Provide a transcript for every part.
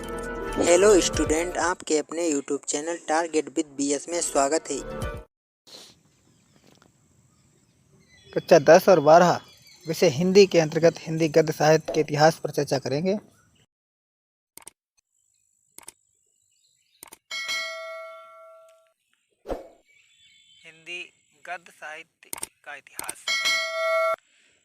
Hello student, आपके अपने YouTube channel target with BS में स्वागत है। कक्षा 10 और 12 विषय हिंदी के अंतर्गत हिंदी गद्य साहित्य के इतिहास पर चर्चा करेंगे। हिंदी गद्य साहित्य का इतिहास।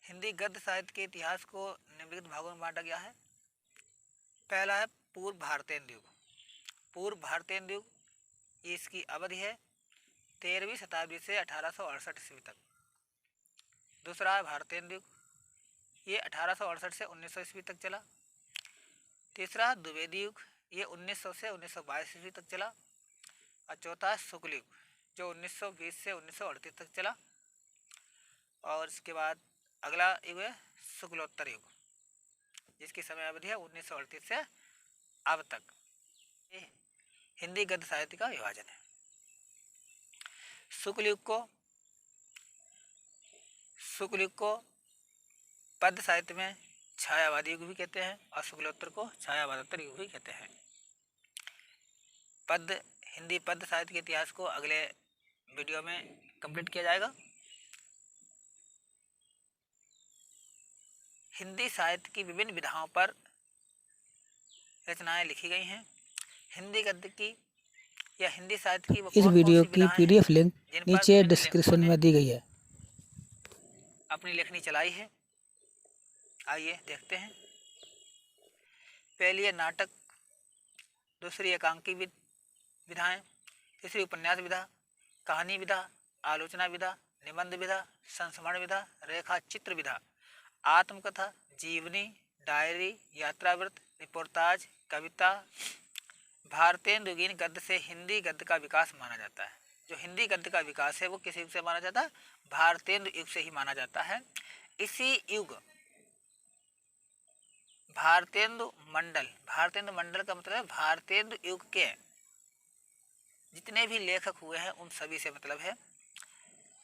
हिंदी गद्य साहित्य के इतिहास को निम्नलिखित भागों में बांटा गया है। पहला है पूर्व भारतेंदु युग। पूर्व भारतेंदु युग, इसकी अवधि है 13वीं शताब्दी से 1868 ईस्वी तक। दूसरा है भारतेंदु युग, ये 1868 से 1900 ईस्वी तक चला। तीसरा है द्विवेदी युग, ये 1900 से 1922 ईस्वी तक चला। और चौथा है शुक्ल युग, जो 1920 से 1938 तक चला। और इसके बाद अगला युग है शुक्लोत्तर युग, जिसकी समय अवधि है 1938 से अब तक। हिंदी गद्य साहित्य का विभाजन है। शुक्ल युग को पद्य साहित्य में छायावादी युग भी कहते हैं और शुक्लोत्तर को छायावादोत्तर युग भी कहते हैं। हिंदी पद्य साहित्य के इतिहास को अगले वीडियो में कंप्लीट किया जाएगा। हिंदी साहित्य की विभिन्न विधाओं पर रचनाएं लिखी गई हैं। हिंदी गद्य की या हिंदी साहित्य की वो इस कौन कौन वीडियो सी की विधाएं पीडीएफ हैं लिंक जिन पर नीचे विभिन्न लेखकों डिस्क्रिप्शन ने में दी गई है। अपनी लेखनी चलाई है। आइए देखते हैं। पहली है नाटक, दूसरी एकांकी विधाएं, तीसरी उपन्यास विधा, कहानी विधा, आलोचना विधा, निबंध विधा, संस्मरण विधा, रेखा चित्र विधा, आत्मकथा, जीवनी, डायरी, यात्रावृत्त, रिपोर्टाज, कविता। भारतेंदु युगीन गद्य से हिंदी गद्य का विकास माना जाता है। जो हिंदी गद्य का विकास है वो किस युग से माना जाता है? भारतेंदु युग से ही माना जाता है। इसी युग भारतेंदु मंडल का मतलब है भारतेंदु युग के जितने भी लेखक हुए हैं उन सभी से मतलब है।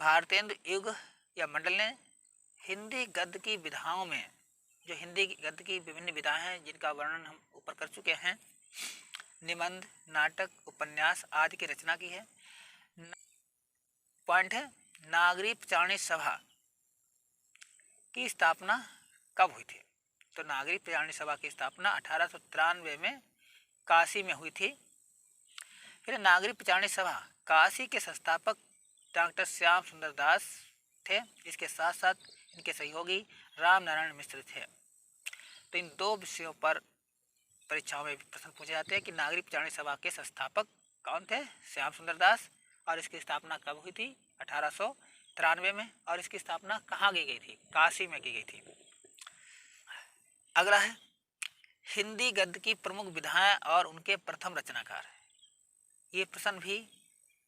भारतेंदु युग या मंडल ने हिंदी गद्य की विधाओं में, जो हिंदी गद्य की विभिन्न विधाएं हैं जिनका वर्णन हम ऊपर कर चुके हैं, निबंध, नाटक, उपन्यास आदि की रचना की है। पॉइंट है, नागरी प्रचारणी सभा की स्थापना कब हुई थी? तो नागरी प्रचारणी सभा की स्थापना 1893 में काशी में हुई थी। फिर नागरी प्रचारणी सभा, काशी के संस्थापक डॉक्टर श्याम सुंदर दास थे। इसके साथ साथ इनके सहयोगी राम नारायण मिश्र थे। तो इन दो विषयों पर परीक्षाओं में प्रश्न पूछे जाते हैं कि नागरिक प्रचारणी सभा के संस्थापक कौन थे? श्याम सुंदर दास। और इसकी स्थापना कब हुई थी? 1893 में। और इसकी स्थापना कहाँ की गई थी? काशी में की गई थी। अगला है हिंदी गद्य की प्रमुख विधाएं और उनके प्रथम रचनाकार। ये प्रश्न भी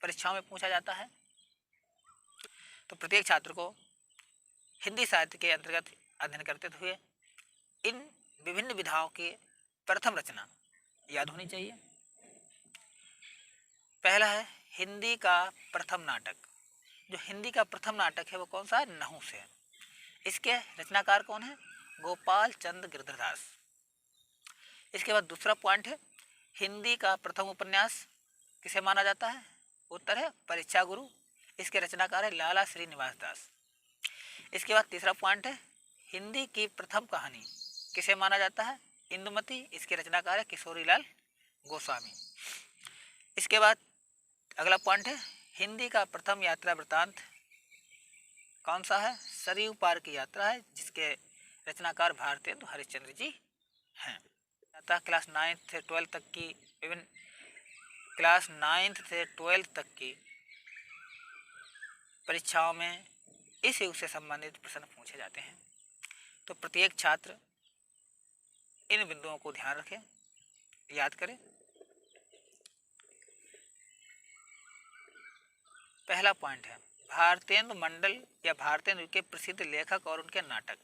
परीक्षाओं में पूछा जाता है। तो प्रत्येक छात्र को हिंदी साहित्य के अंतर्गत अध्ययन करते हुए इन विभिन्न विधाओं के प्रथम रचना याद होनी चाहिए। पहला है हिंदी का प्रथम नाटक। जो हिंदी का प्रथम नाटक है वो कौन सा है? नहुस है। इसके रचनाकार कौन है? गोपाल चंद्र गिरधरदास। इसके बाद दूसरा पॉइंट है, हिंदी का प्रथम उपन्यास किसे माना जाता है? उत्तर है परीक्षा गुरु। इसके रचनाकार है लाला श्रीनिवास दास। इसके बाद तीसरा पॉइंट है, हिंदी की प्रथम कहानी किसे माना जाता है? इंदुमती। इसके रचनाकार है किशोरीलाल गोस्वामी। इसके बाद अगला पॉइंट है, हिंदी का प्रथम यात्रा वृत्तांत कौन सा है? सरयू पार की यात्रा है, जिसके रचनाकार भारतेंदु हरिश्चंद्र जी हैं। क्लास 9th से 12th तक की विभिन्न क्लास 9th से 12th तक की परीक्षाओं में इस युग से संबंधित प्रश्न पूछे जाते हैं। तो प्रत्येक छात्र इन बिंदुओं को ध्यान रखें, याद करें। पहला पॉइंट है भारतेंदु मंडल या भारतेंदु युग के प्रसिद्ध लेखक और उनके नाटक।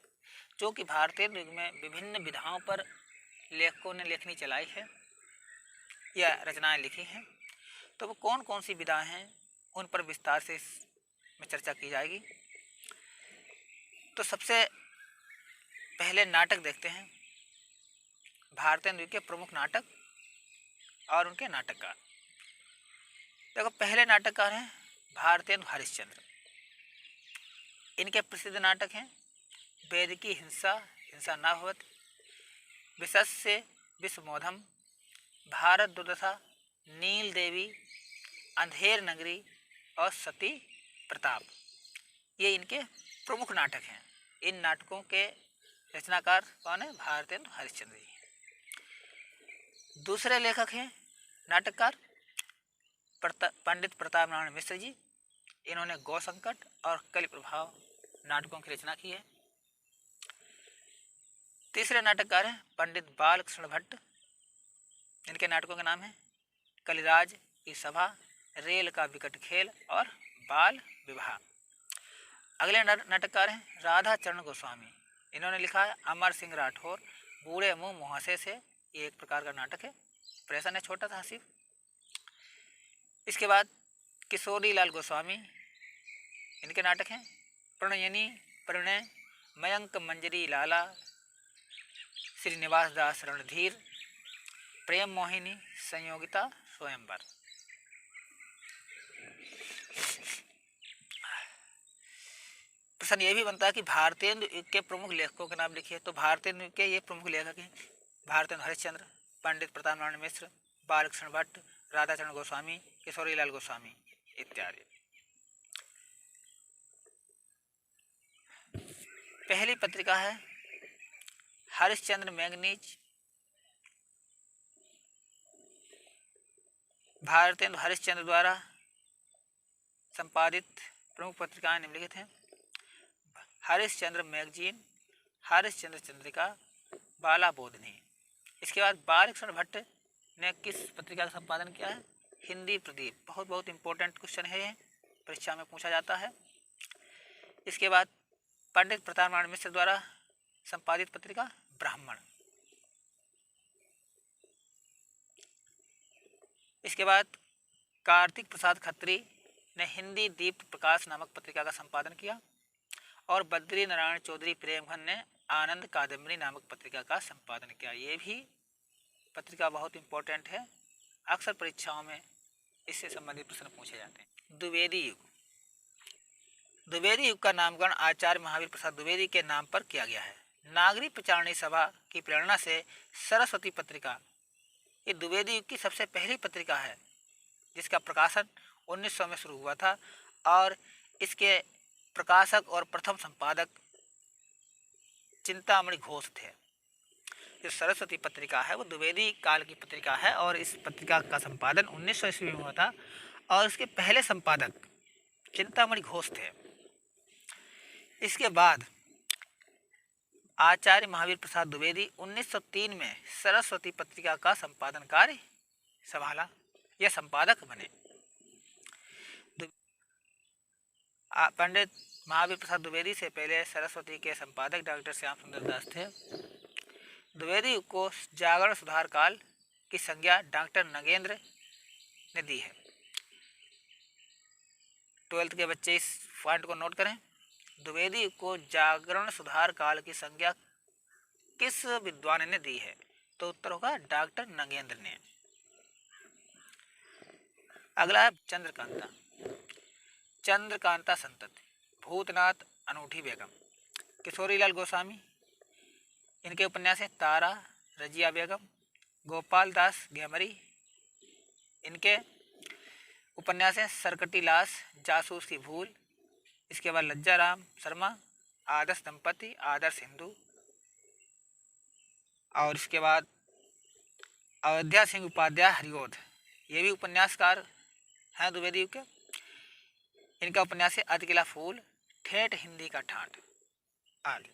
जो कि भारतेंदु युग में विभिन्न विधाओं पर लेखकों ने लेखनी चलाई है या रचनाएं लिखी हैं। तो वो कौन कौन सी विधाएं हैं उन पर विस्तार से में चर्चा की जाएगी। तो सबसे पहले नाटक देखते हैं। भारतेंदु युग के प्रमुख नाटक और उनके नाटककार। देखो, पहले नाटककार हैं भारतेंदु हरिश्चंद्र। इनके प्रसिद्ध नाटक हैं वेद की हिंसा, हिंसा न भवति, विशस्य विषमोधम, भारत दुर्दशा, नील देवी, अंधेर नगरी और सती प्रताप। ये इनके प्रमुख नाटक हैं। इन नाटकों के रचनाकार कौन है? भारतेंदु हरिश्चंद्र जी। दूसरे लेखक हैं नाटककार पंडित प्रताप नारायण मिश्र जी। इन्होंने गौ संकट और कलि प्रभाव नाटकों की रचना की है। तीसरे नाटककार हैं पंडित बालकृष्ण भट्ट। इनके नाटकों के नाम है कलिराज की सभा, रेल का विकट खेल और बाल विवाह। अगले नाटककार हैं राधा चरण गोस्वामी। इन्होंने लिखा है अमर सिंह राठौर, बूढ़े मुंह मुहासे से। ये एक प्रकार का नाटक है, प्रहसन है छोटा था सिर्फ। इसके बाद किशोरी लाल गोस्वामी। इनके नाटक हैं प्रणयनी परिणय, मयंक मंजरी लाला, श्रीनिवास दास रणधीर, प्रेम मोहिनी, संयोगिता, स्वयंवर। प्रश्न ये भी बनता है कि भारतेंदु युग के प्रमुख लेखकों के नाम लिखिए। तो भारतेंदु युग के ये प्रमुख लेखक हैं भारतेंदु हरिश्चंद्र, पंडित प्रताप नारायण मिश्र, बालकृष्ण भट्ट, राधाचरण गोस्वामी, किशोरी लाल गोस्वामी इत्यादि। पहली पत्रिका है हरिश्चंद्र मैगनीज। भारतेंदु हरिश्चंद्र द्वारा संपादित प्रमुख पत्रिकाएं निम्नलिखित हैं: हरिश्चंद्र मैगजीन, हरिश्चंद्र चंद्रिका, बाला बोधनी। इसके बाद बालकृष्ण भट्ट ने किस पत्रिका का संपादन किया है? हिंदी प्रदीप। बहुत बहुत इंपॉर्टेंट क्वेश्चन है, परीक्षा में पूछा जाता है। इसके बाद पंडित प्रताप नारायण मिश्र द्वारा संपादित पत्रिका ब्राह्मण। इसके बाद कार्तिक प्रसाद खत्री ने हिंदी दीप प्रकाश नामक पत्रिका का संपादन किया और बद्री नारायण चौधरी प्रेमघन ने आनंद कादम्बरी नामक पत्रिका का संपादन किया। ये भी पत्रिका बहुत इंपॉर्टेंट है, अक्सर परीक्षाओं में इससे संबंधित प्रश्न पूछे जाते हैं। द्विवेदी युग। द्विवेदी युग का नामकरण आचार्य महावीर प्रसाद द्विवेदी के नाम पर किया गया है। नागरी प्रचारणी सभा की प्रेरणा से सरस्वती पत्रिका, ये द्विवेदी युग की सबसे पहली पत्रिका है जिसका प्रकाशन 1900 में शुरू हुआ था और इसके प्रकाशक और प्रथम संपादक चिंतामणि घोष थे। जो सरस्वती पत्रिका है वो द्विवेदी काल की पत्रिका है और इस पत्रिका का संपादन 1900 ईस्वी में हुआ था और इसके पहले संपादक चिंतामणि घोष थे। इसके बाद आचार्य महावीर प्रसाद द्विवेदी 1903 में सरस्वती पत्रिका का संपादन कार्य संभाला या संपादक बने। पंडित महावीर प्रसाद द्विवेदी से पहले सरस्वती के संपादक डॉक्टर श्याम सुंदर दास थे। द्विवेदी को जागरण सुधार काल की संज्ञा डॉक्टर नगेंद्र ने दी है। 12th के बच्चे इस पॉइंट को नोट करें। द्विवेदी को जागरण सुधार काल की संज्ञा किस विद्वान ने दी है? तो उत्तर होगा डॉक्टर नगेंद्र ने। अगला है चंद्रकांता। चंद्रकांता संतति, भूतनाथ अनूठी बेगम, किशोरी लाल गोस्वामी। इनके उपन्यास हैं तारा, रजिया बेगम, गोपाल दास गेमरी। इनके उपन्यास हैं सरकटी लाश, जासूस की भूल। इसके बाद लज्जा राम शर्मा, आदर्श दंपति, आदर्श हिंदू। और इसके बाद अयोध्या सिंह उपाध्याय हरिओध, ये भी उपन्यासकार हैं द्विवेदी युग के। इनका उपन्यास है अतिकिला फूल, ठेठ हिंदी का ठाठ आदि।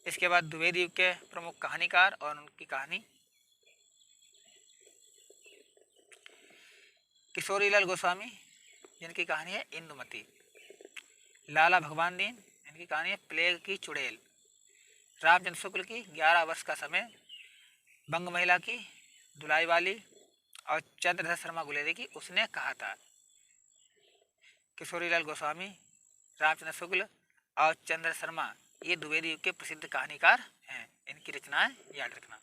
इसके बाद द्विवेदी युग के प्रमुख कहानीकार और उनकी कहानी। किशोरी लाल गोस्वामी, जिनकी कहानी है इंदुमती। लाला भगवान दीन, इनकी कहानी है प्लेग की चुड़ैल। रामचंद्र शुक्ल की 11 वर्ष का समय, बंग महिला की दुलाई वाली और चंद्रधर शर्मा गुलेरी की उसने कहा था। किशोरी लाल गोस्वामी, रामचंद्र शुक्ल और चंद्र शर्मा ये द्विवेदी युग के प्रसिद्ध कहानीकार हैं। इनकी रचनाएं याद रखना।